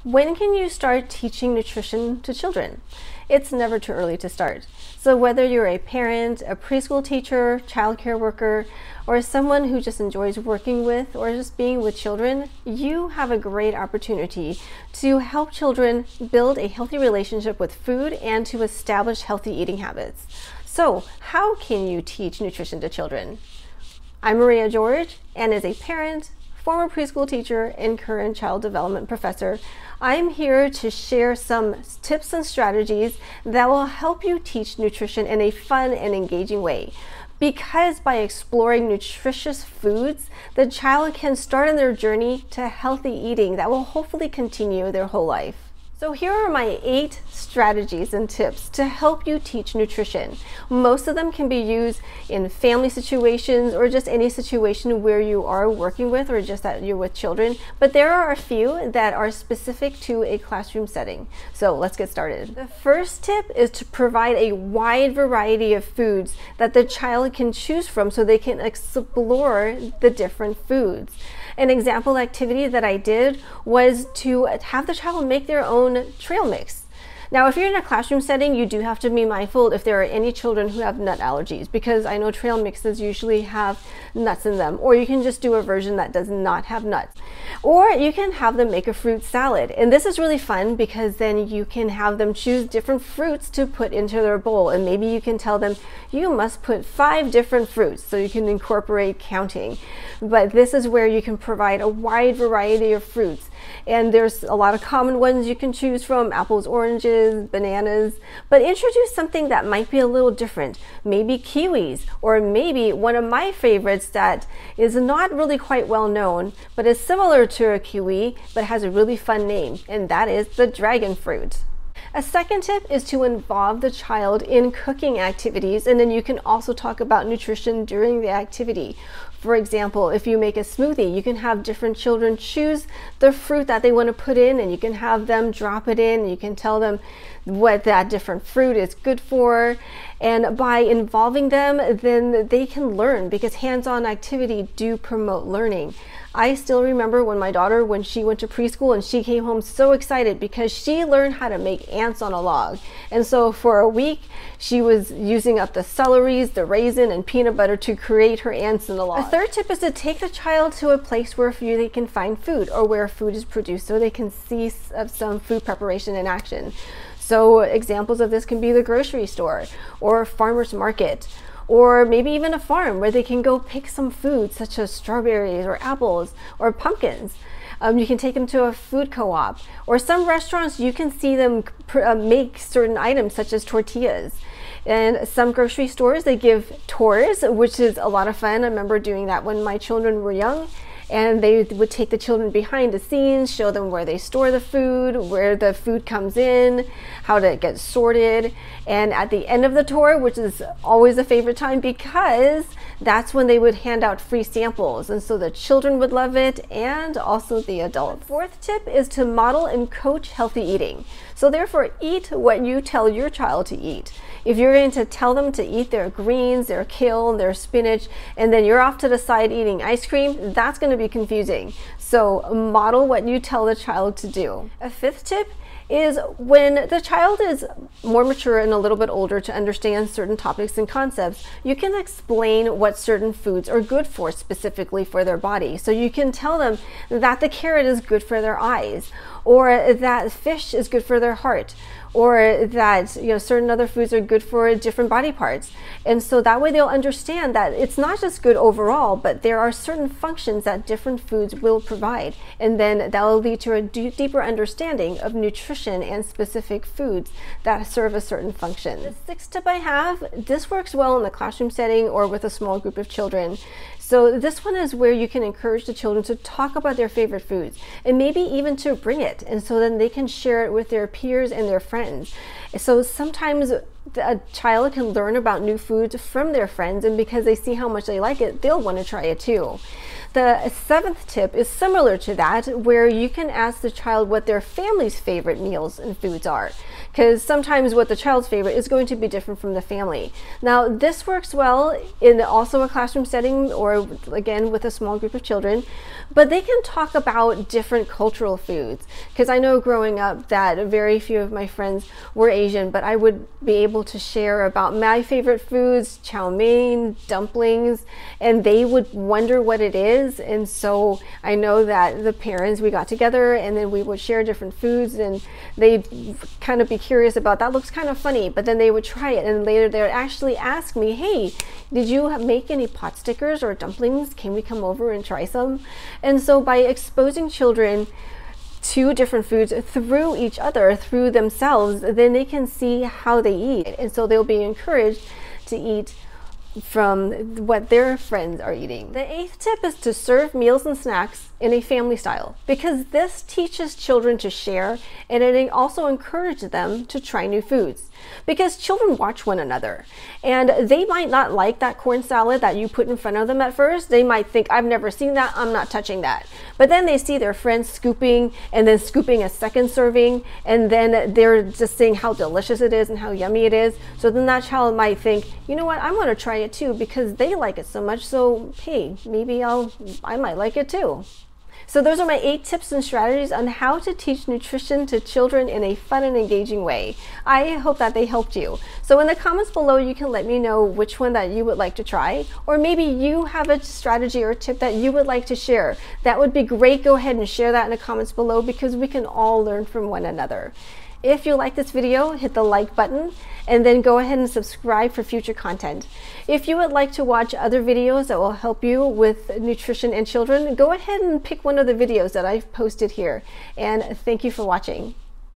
When can you start teaching nutrition to children? It's never too early to start. So whether you're a parent, a preschool teacher, childcare worker, or someone who just enjoys working with or just being with children, you have a great opportunity to help children build a healthy relationship with food and to establish healthy eating habits. So how can you teach nutrition to children? I'm Maria George, and as a parent, former preschool teacher, and current child development professor, I'm here to share some tips and strategies that will help you teach nutrition in a fun and engaging way. Because by exploring nutritious foods, the child can start on their journey to healthy eating that will hopefully continue their whole life. So here are my 8 strategies and tips to help you teach nutrition. Most of them can be used in family situations or just any situation where you are working with or just that you're with children, but there are a few that are specific to a classroom setting. So let's get started. The first tip is to provide a wide variety of foods that the child can choose from so they can explore the different foods. An example activity that I did was to have the child make their own trail mix. Now, if you're in a classroom setting, you do have to be mindful if there are any children who have nut allergies, because I know trail mixes usually have nuts in them, or you can just do a version that does not have nuts. Or you can have them make a fruit salad. And this is really fun because then you can have them choose different fruits to put into their bowl. And maybe you can tell them, you must put 5 different fruits, so you can incorporate counting. But this is where you can provide a wide variety of fruits. And there's a lot of common ones you can choose from: apples, oranges, bananas, but introduce something that might be a little different. Maybe kiwis, or maybe one of my favorites that is not really quite well known, but is similar to a kiwi, but has a really fun name, and that is the dragon fruit. A second tip is to involve the child in cooking activities, and then you can also talk about nutrition during the activity. For example, if you make a smoothie, you can have different children choose the fruit that they want to put in, and you can have them drop it in, and you can tell them what that different fruit is good for. And by involving them, then they can learn, because hands-on activity do promote learning. I still remember when my daughter, when she went to preschool, and she came home so excited because she learned how to make ants on a log. And so for a week, she was using up the celeries, the raisin, and peanut butter to create her ants in the log. A third tip is to take the child to a place where they can find food, or where food is produced, so they can see some food preparation in action. So examples of this can be the grocery store, or a farmer's market, or maybe even a farm where they can go pick some food such as strawberries or apples or pumpkins. You can take them to a food co-op, or some restaurants you can see them make certain items such as tortillas. And some grocery stores, they give tours, which is a lot of fun. I remember doing that when my children were young. And they would take the children behind the scenes, show them where they store the food, where the food comes in, how to get sorted. And at the end of the tour, which is always a favorite time, because that's when they would hand out free samples. And so the children would love it, and also the adults. The fourth tip is to model and coach healthy eating. So therefore, eat what you tell your child to eat. If you're going to tell them to eat their greens, their kale, their spinach, and then you're off to the side eating ice cream, that's going to be confusing. So model what you tell the child to do. A fifth tip is when the child is more mature and a little bit older to understand certain topics and concepts, you can explain what certain foods are good for specifically for their body. So you can tell them that the carrot is good for their eyes, or that fish is good for their heart, or that certain other foods are good for different body parts. And so that way they'll understand that it's not just good overall, but there are certain functions that different foods will provide. And then that will lead to a deeper understanding of nutrition and specific foods that serve a certain function. The sixth tip I have, this works well in the classroom setting or with a small group of children. So this one is where you can encourage the children to talk about their favorite foods, and maybe even to bring it, and so then they can share it with their peers and their friends. So sometimes a child can learn about new foods from their friends, and because they see how much they like it, they'll want to try it too. The seventh tip is similar to that, where you can ask the child what their family's favorite meals and foods are, because sometimes what the child's favorite is going to be different from the family. Now, this works well in also a classroom setting, or again with a small group of children, but they can talk about different cultural foods, because I know growing up that very few of my friends were Asian, but I would be able to share about my favorite foods, chow mein, dumplings, and they would wonder what it is. And so I know that the parents, we got together and then we would share different foods, and they'd kind of be curious about, that looks kind of funny, but then they would try it, and later they would actually ask me, hey, did you make any pot stickers or dumplings? Can we come over and try some? And so by exposing children to different foods through each other, through themselves, then they can see how they eat, and so they'll be encouraged to eat from what their friends are eating. The eighth tip is to serve meals and snacks in a family style, because this teaches children to share, and it also encourages them to try new foods, because children watch one another, and they might not like that corn salad that you put in front of them at first. They might think, I've never seen that, I'm not touching that. But then they see their friends scooping and then scooping a second serving, and then they're just saying how delicious it is and how yummy it is. So then that child might think, you know what, I want to try it too, because they like it so much, so hey, maybe I might like it too. So those are my 8 tips and strategies on how to teach nutrition to children in a fun and engaging way. I hope that they helped you. So in the comments below, you can let me know which one that you would like to try, or maybe you have a strategy or tip that you would like to share. That would be great. Go ahead and share that in the comments below, because we can all learn from one another. If you like this video, hit the like button, and then go ahead and subscribe for future content. If you would like to watch other videos that will help you with nutrition and children, go ahead and pick one of the videos that I've posted here. And thank you for watching.